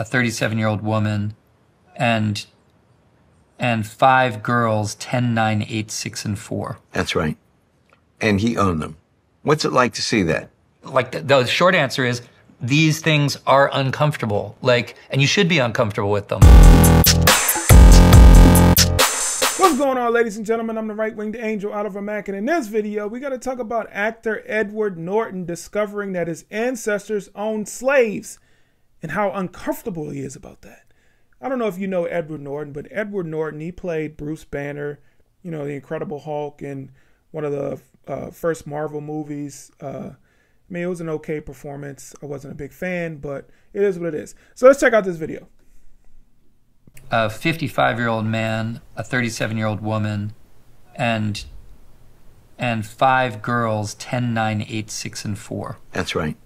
a 37-year-old woman, and 5 girls, 10, 9, 8, 6, and 4. That's right. And he owned them. What's it like to see that? Like the short answer is these things are uncomfortable. And you should be uncomfortable with them. What's going on, ladies and gentlemen? I'm the right-winged angel out of a Mac, and in this video, we got to talk about actor Edward Norton discovering that his ancestors owned slaves and how uncomfortable he is about that. I don't know if you know Edward Norton, but Edward Norton, he played Bruce Banner, you know, the Incredible Hulk in one of the first Marvel movies. I mean, it was an okay performance. I wasn't a big fan, but it is what it is. So let's check out this video. A 55-year-old man, a 37-year-old woman, and 5 girls, 10, 9, 8, 6, and 4. That's right.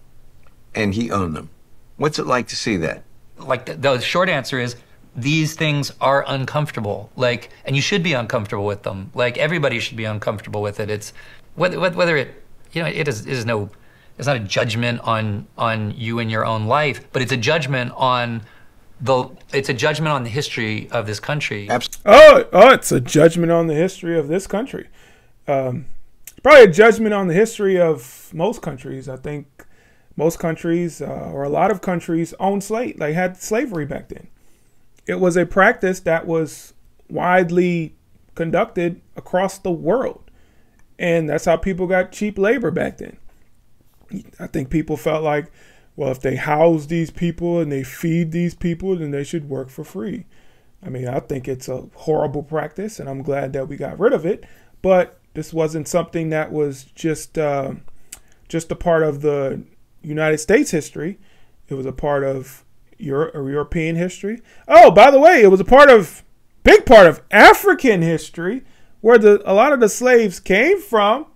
And he owned them. What's it like to see that? The short answer is these things are uncomfortable. And you should be uncomfortable with them. Everybody should be uncomfortable with it. It's whether it, you know, it's not a judgment on you and your own life, but it's a judgment on the history of this country. Oh, it's a judgment on the history of this country. Probably a judgment on the history of most countries. I think most countries, or a lot of countries, owned had slavery back then. It was a practice that was widely conducted across the world, and that's how people got cheap labor back then. I think people felt like, well, if they house these people and they feed these people, then they should work for free. I mean, I think it's a horrible practice, and I'm glad that we got rid of it. But this wasn't something that was just a part of the United States history. It was a part of European history. Oh, by the way, it was big part of African history, where a lot of the slaves came from.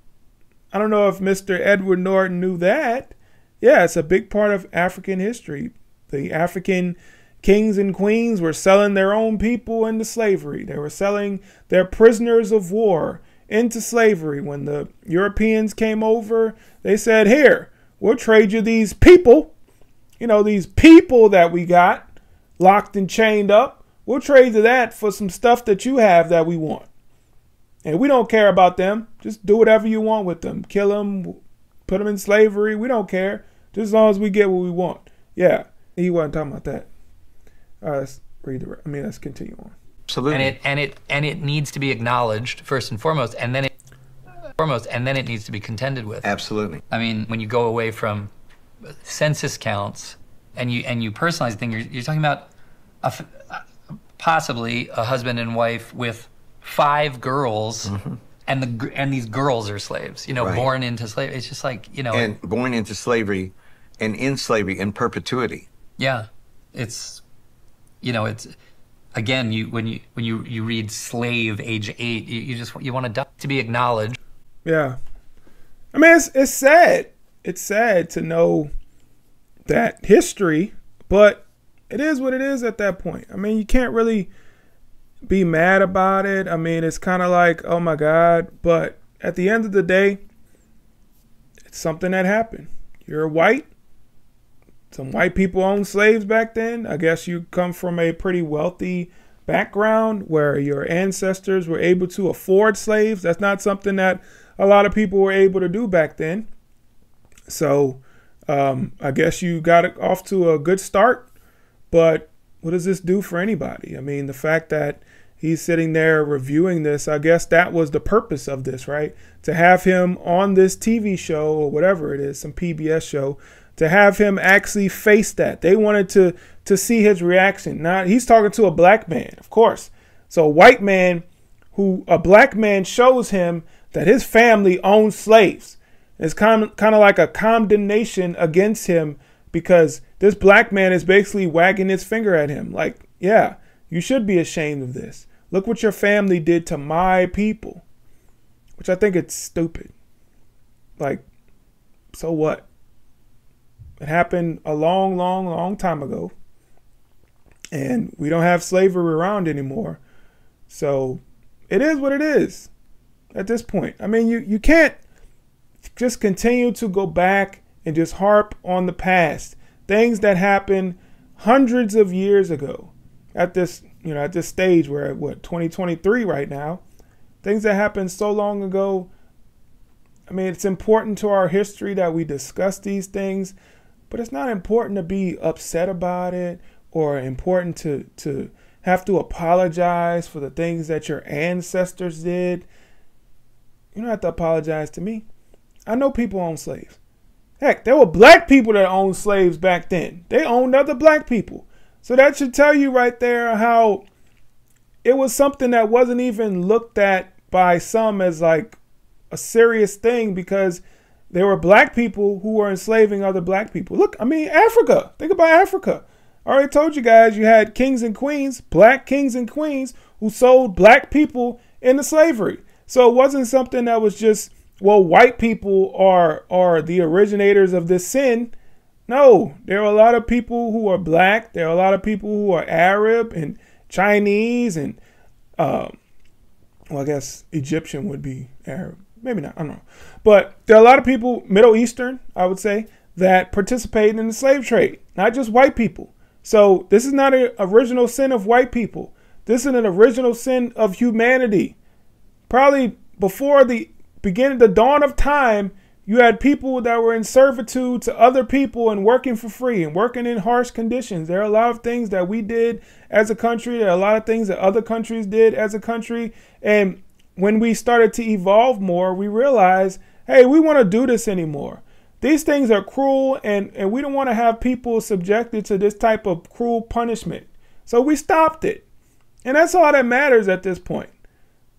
I don't know if Mr. Edward Norton knew that. Yeah, it's a big part of African history. The African kings and queens were selling their own people into slavery. They were selling their prisoners of war into slavery. When the Europeans came over, they said, here, we'll trade you these people. You know, these people that we got locked and chained up. We'll trade you that for some stuff that you have that we want. And we don't care about them. Just do whatever you want with them. Kill them, put them in slavery. We don't care. Just as long as we get what we want. Yeah, he wasn't talking about that. All right, let's continue on. Absolutely. And it needs to be acknowledged first and foremost, and then it needs to be contended with. Absolutely. I mean, when you go away from census counts and you personalize the thing, you're talking about possibly a husband and wife with 5 girls, mm-hmm. and these girls are slaves, you know, right. Born into slavery. It's just like, you know, and born into slavery and in slavery in perpetuity. Yeah, it's, you know, it's, again, when you read slave age 8, you want to be acknowledged. Yeah, I mean, it's sad. It's sad to know that history, but it is what it is at that point. I mean, you can't really be mad about it. I mean, it's kind of like, oh my God, but at the end of the day, it's something that happened. You're white. Some white people owned slaves back then. I guess you come from a pretty wealthy background where your ancestors were able to afford slaves. That's not something that a lot of people were able to do back then. So I guess you got it off to a good start, but what does this do for anybody? I mean, the fact that he's sitting there reviewing this, I guess that was the purpose of this, right? To have him on this TV show or whatever it is, some PBS show, to have him actually face that. They wanted to see his reaction. Now, he's talking to a black man, of course. So a white man a black man shows him that his family owns slaves. It's kind of like a condemnation against him because this black man is basically wagging his finger at him. Like, yeah, you should be ashamed of this. Look what your family did to my people, which I think it's stupid. Like, so what? It happened a long, long, long time ago, and we don't have slavery around anymore. So it is what it is at this point. I mean, you can't just continue to go back and just harp on the past. Things that happened hundreds of years ago at this, at this stage, we're at what, 2023 right now, things that happened so long ago. I mean, it's important to our history that we discuss these things, but it's not important to be upset about it or important to have to apologize for the things that your ancestors did. You don't have to apologize to me. I know people own slaves. Heck, there were black people that owned slaves back then. They owned other black people. So that should tell you right there how it was something that wasn't even looked at by some as like a serious thing, because there were black people who were enslaving other black people. Look, I mean, Africa. Think about Africa. I already told you guys you had kings and queens, black kings and queens, who sold black people into slavery. So it wasn't something that was just, well, white people are the originators of this sin. No, there are a lot of people who are black. There are a lot of people who are Arab and Chinese and, well, I guess Egyptian would be Arab. Maybe not. I don't know. But there are a lot of people, Middle Eastern, I would say, that participated in the slave trade, not just white people. So this is not an original sin of white people. This is an original sin of humanity. Probably before the beginning, the dawn of time, you had people that were in servitude to other people and working for free and working in harsh conditions. There are a lot of things that we did as a country. There are a lot of things that other countries did as a country. And when we started to evolve more, we realized, hey, we want to do this anymore. These things are cruel, and we don't want to have people subjected to this type of cruel punishment. So we stopped it. And that's all that matters at this point.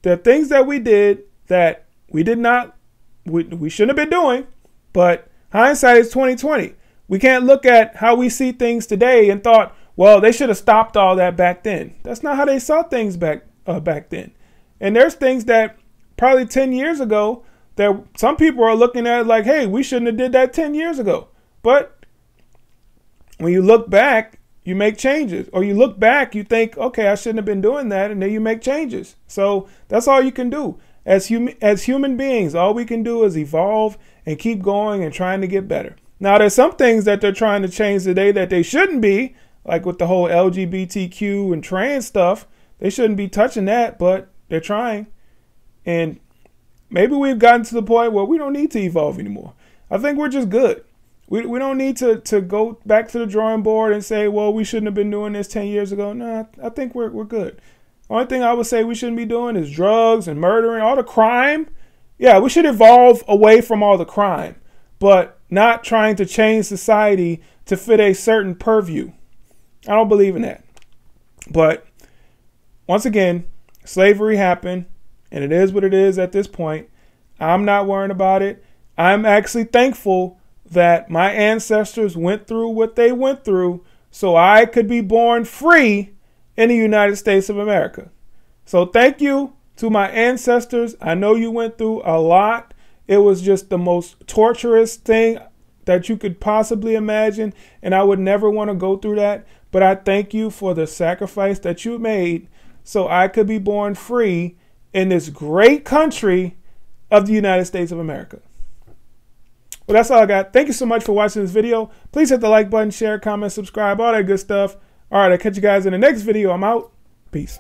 The things that we did that we shouldn't have been doing, but hindsight is 2020. We can't look at how we see things today and thought, well, they should have stopped all that back then. That's not how they saw things back then. And there's things that probably 10 years ago that some people are looking at like, hey, we shouldn't have did that 10 years ago. But when you look back, you make changes. Or you look back, you think, okay, I shouldn't have been doing that. And then you make changes. So that's all you can do. As human beings, all we can do is evolve and keep going and trying to get better. Now, there's some things that they're trying to change today that they shouldn't be, like with the whole LGBTQ and trans stuff. They shouldn't be touching that, but they're trying. And maybe we've gotten to the point where we don't need to evolve anymore. I think we're just good. We don't need to go back to the drawing board and say, well, we shouldn't have been doing this 10 years ago. No, I think we're good. Only thing I would say we shouldn't be doing is drugs and murdering, all the crime. Yeah, we should evolve away from all the crime, but not trying to change society to fit a certain purview. I don't believe in that. But once again, slavery happened, and it is what it is at this point. I'm not worrying about it. I'm actually thankful that my ancestors went through what they went through so I could be born free in the United States of America. So thank you to my ancestors. I know you went through a lot. It was just the most torturous thing that you could possibly imagine, and I would never want to go through that. But I thank you for the sacrifice that you made so I could be born free in this great country of the United States of America. Well, that's all I got. Thank you so much for watching this video. Please hit the like button, share, comment, subscribe, all that good stuff. All right, I'll catch you guys in the next video. I'm out. Peace.